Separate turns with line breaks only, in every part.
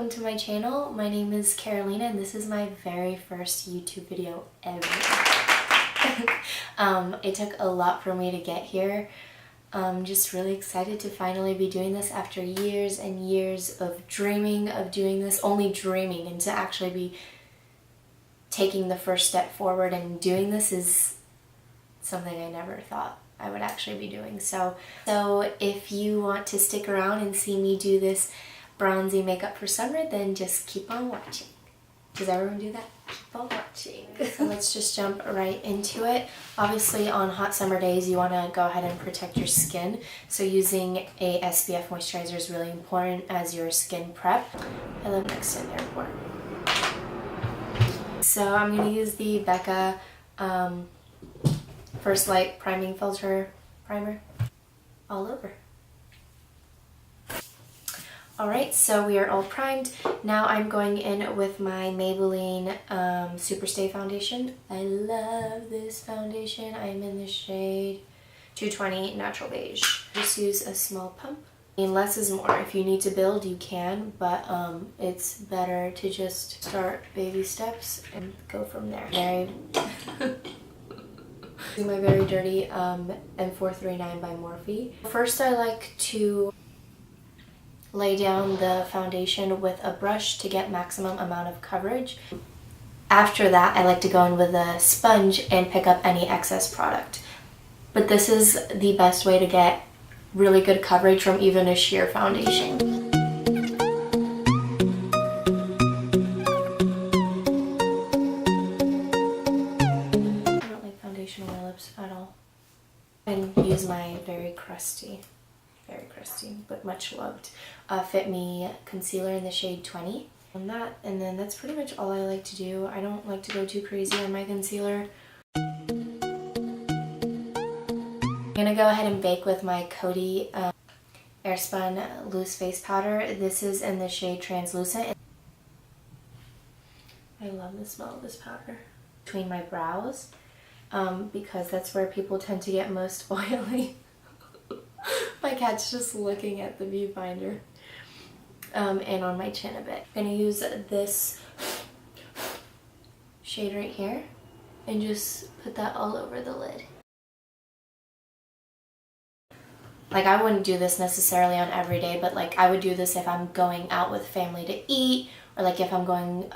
welcome to my channel. My name is Carolina and this is my very first YouTube video ever. It took a lot for me to get here. I'm just really excited to finally be doing this after years and years of dreaming of doing this, only dreaming, and to actually be taking the first step forward and doing this is something I never thought I would actually be doing. So if you want to stick around and see me do this bronzy makeup for summer, then just keep on watching. Does everyone do that? Keep on watching. So let's just jump right into it. Obviously on hot summer days you want to go ahead and protect your skin. So using a SPF moisturizer is really important as your skin prep. I live next to an airport. So I'm going to use the Becca First Light Priming Filter Primer all over. Alright, so we are all primed. Now I'm going in with my Maybelline Superstay Foundation. I love this foundation. I'm in the shade 220 Natural Beige. Just use a small pump. I mean, less is more. If you need to build, you can, but it's better to just start baby steps and go from there. My very dirty M439 by Morphe. First, I like to lay down the foundation with a brush to get maximum amount of coverage. After that, I like to go in with a sponge and pick up any excess product. But this is the best way to get really good coverage from even a sheer foundation. I don't like foundation on my lips at all. And use my very crusty but much loved Fit Me concealer in the shade 20 and then that's pretty much all I like to do. I don't like to go too crazy on my concealer. I'm gonna go ahead and bake with my Coty Airspun loose face powder. This is in the shade Translucent. I love the smell of this powder. Between my brows because that's where people tend to get most oily. My cat's just looking at the viewfinder. And on my chin a bit. I'm going to use this shade right here and just put that all over the lid. Like, I wouldn't do this necessarily on every day, but like I would do this if I'm going out with family to eat, or like if I'm going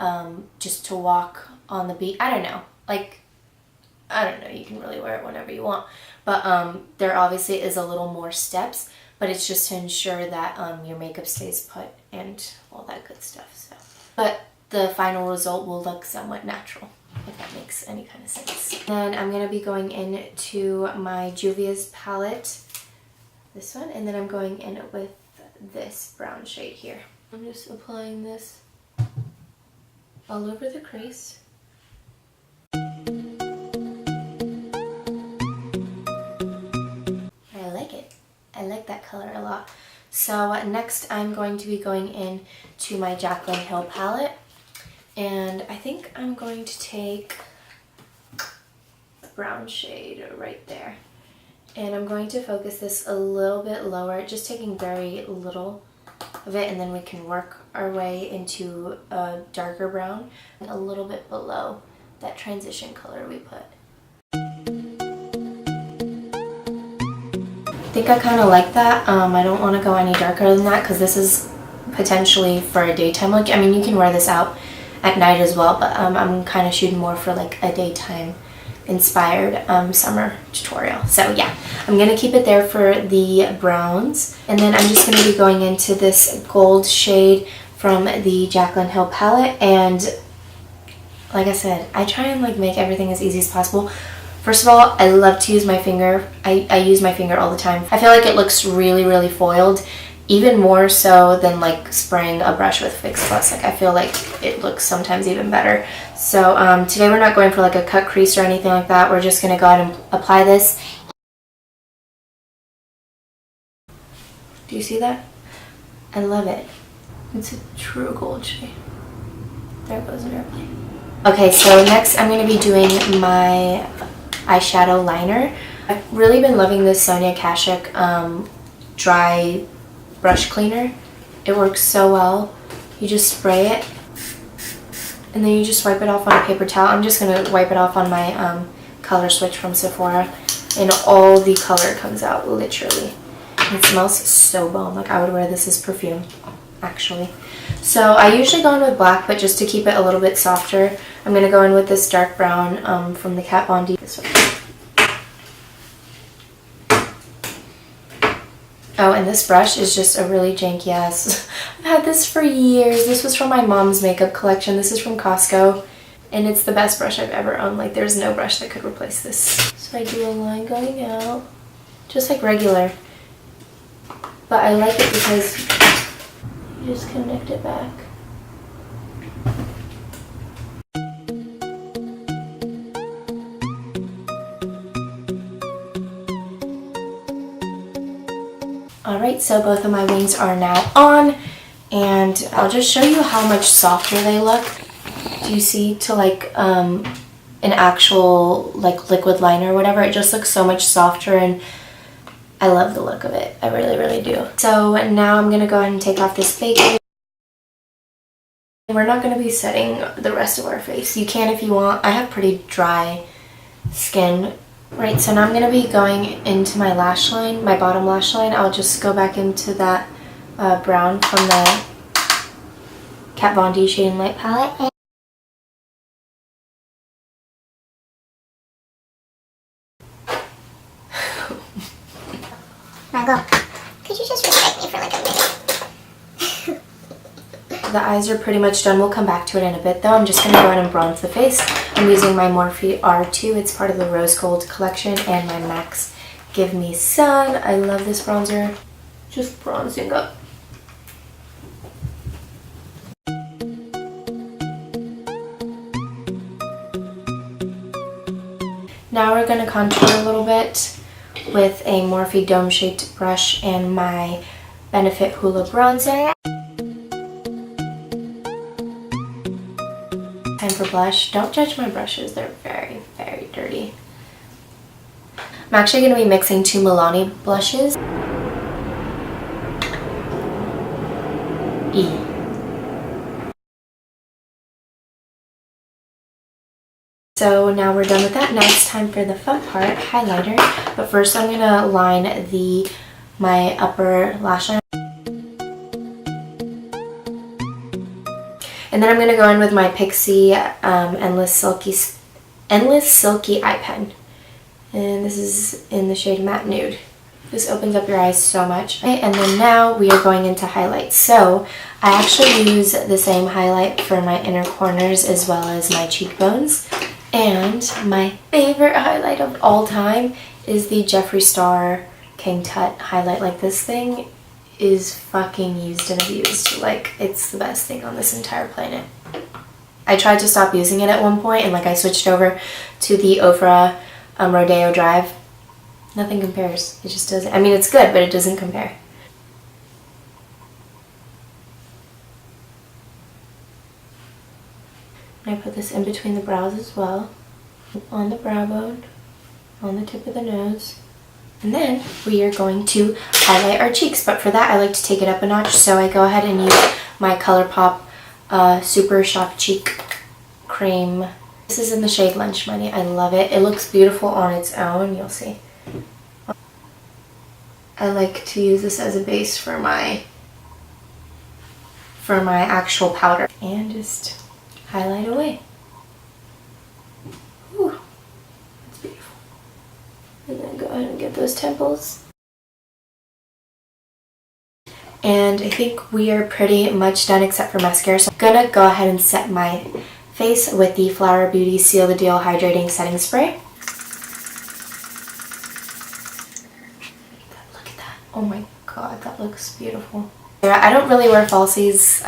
just to walk on the beach. I don't know. Like, I don't know, you can really wear it whenever you want. But there obviously is a little more steps, but it's just to ensure that your makeup stays put and all that good stuff. So, but the final result will look somewhat natural, if that makes any kind of sense. Then I'm going to be going into my Juvia's palette, this one, and then I'm going in with this brown shade here. I'm just applying this all over the crease. I like that color a lot. So next I'm going to be going in to my Jaclyn Hill palette, and I think I'm going to take the brown shade right there, and I'm going to focus this a little bit lower, just taking very little of it, and then we can work our way into a darker brown a little bit below that transition color we put. I think I kind of like that. I don't want to go any darker than that because this is potentially for a daytime look. I mean, you can wear this out at night as well, but I'm kind of shooting more for like a daytime inspired summer tutorial. So yeah, I'm going to keep it there for the browns. And then I'm just going to be going into this gold shade from the Jaclyn Hill palette. And like I said, I try and like make everything as easy as possible. First of all, I love to use my finger. I use my finger all the time. I feel like it looks really, really foiled, even more so than like spraying a brush with Fix Plus. Like, I feel like it looks sometimes even better. So today we're not going for like a cut crease or anything like that. We're just going to go ahead and apply this. Do you see that? I love it. It's a true gold shade. There goes an airplane. Okay, so next I'm going to be doing my eyeshadow liner. I've really been loving this Sonia Kashuk dry brush cleaner. It works so well. You just spray it, and then you just wipe it off on a paper towel. I'm just going to wipe it off on my color switch from Sephora, and all the color comes out, literally. It smells so bomb. Like, I would wear this as perfume, actually. So I usually go in with black, but just to keep it a little bit softer, I'm going to go in with this dark brown from the Kat Von D. This one. Oh, and this brush is just a really janky ass. I've had this for years. This was from my mom's makeup collection. This is from Costco, and it's the best brush I've ever owned. Like, there's no brush that could replace this. So I do a line going out, just like regular. But I like it because you just connect it back. Alright, so both of my wings are now on, and I'll just show you how much softer they look. Do you see, to like an actual like liquid liner or whatever? It just looks so much softer, and I love the look of it. I really, really do. So now I'm going to go ahead and take off this bacon. We're not going to be setting the rest of our face. You can if you want. I have pretty dry skin. Right, so now I'm going to be going into my lash line, my bottom lash line. I'll just go back into that brown from the Kat Von D Shade and Light palette.
Margot, could you just respect me for like a minute?
The eyes are pretty much done. We'll come back to it in a bit though. I'm just going to go ahead and bronze the face. I'm using my Morphe R2. It's part of the Rose Gold collection, and my MAC's Give Me Sun. I love this bronzer. Just bronzing up. Now we're going to contour a little bit with a Morphe dome-shaped brush and my Benefit Hoola bronzer. Time for blush. Don't judge my brushes. They're very, very dirty. I'm actually going to be mixing two Milani blushes. So now we're done with that. Now it's time for the fun part, highlighter. But first I'm going to line my upper lash line. And then I'm going to go in with my Pixie Endless Silky Eye Pen. And this is in the shade Matte Nude. This opens up your eyes so much. Okay, and then now we are going into highlights. So I actually use the same highlight for my inner corners as well as my cheekbones. And my favorite highlight of all time is the Jeffree Star King Tut highlight. Like, this thing is fucking used and abused. Like, it's the best thing on this entire planet. I tried to stop using it at one point, and like I switched over to the Ofra Rodeo Drive. Nothing compares. It just doesn't. I mean, it's good, but it doesn't compare. And I put this in between the brows as well, on the brow bone, on the tip of the nose. And then we are going to highlight our cheeks, but for that I like to take it up a notch, so I go ahead and use my ColourPop Super Shock Cheek Cream. This is in the shade Lunch Money. I love it. It looks beautiful on its own, you'll see. I like to use this as a base for my actual powder. And just highlight away. Whew. That's beautiful. And then go ahead and get those temples. And I think we are pretty much done except for mascara. So I'm gonna go ahead and set my face with the Flower Beauty Seal the Deal Hydrating Setting Spray. Look at that. Oh my god, that looks beautiful. I don't really wear falsies.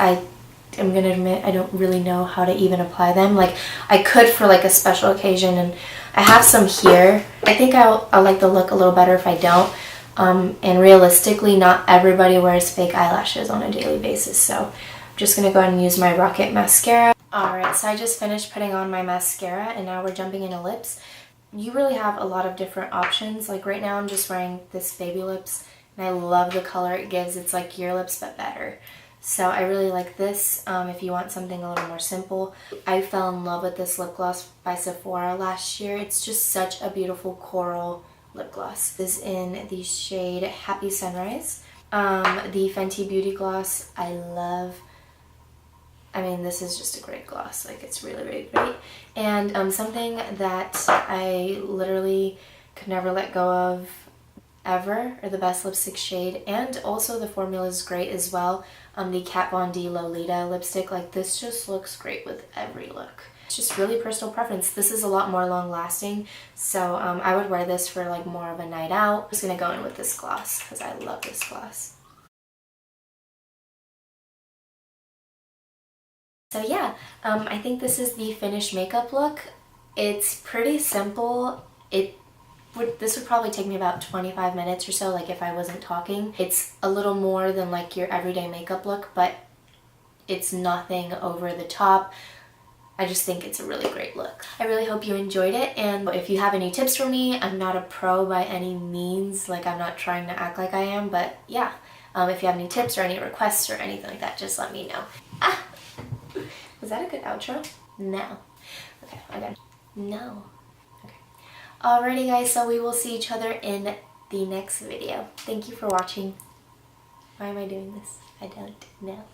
I'm gonna admit I don't really know how to even apply them. Like, I could for like a special occasion, and I have some here. I think I'll like the look a little better if I don't. And realistically, not everybody wears fake eyelashes on a daily basis, so I'm just gonna go ahead and use my Rocket mascara. Alright, so I just finished putting on my mascara, and now we're jumping into lips. You really have a lot of different options. Like, right now I'm just wearing this Baby Lips, and I love the color it gives. It's like your lips but better. So I really like this if you want something a little more simple. I fell in love with this lip gloss by Sephora last year. It's just such a beautiful coral lip gloss. This is in the shade Happy Sunrise. The Fenty Beauty Gloss, I love. I mean, this is just a great gloss. Like, it's really, really great. And something that I literally could never let go of ever, or the best lipstick shade, and also the formula is great as well. The Kat Von D Lolita lipstick, like this just looks great with every look. It's just really personal preference. This is a lot more long lasting, so I would wear this for like more of a night out. I'm just gonna go in with this gloss because I love this gloss. So yeah, I think this is the finished makeup look. It's pretty simple. This would probably take me about 25 minutes or so, like if I wasn't talking. It's a little more than like your everyday makeup look, but it's nothing over the top. I just think it's a really great look. I really hope you enjoyed it, and if you have any tips for me, I'm not a pro by any means, like I'm not trying to act like I am, but yeah, if you have any tips or any requests or anything like that, just let me know. Ah! Was that a good outro? No. Okay, again. No. Alrighty guys, so we will see each other in the next video. Thank you for watching. Why am I doing this? I don't know.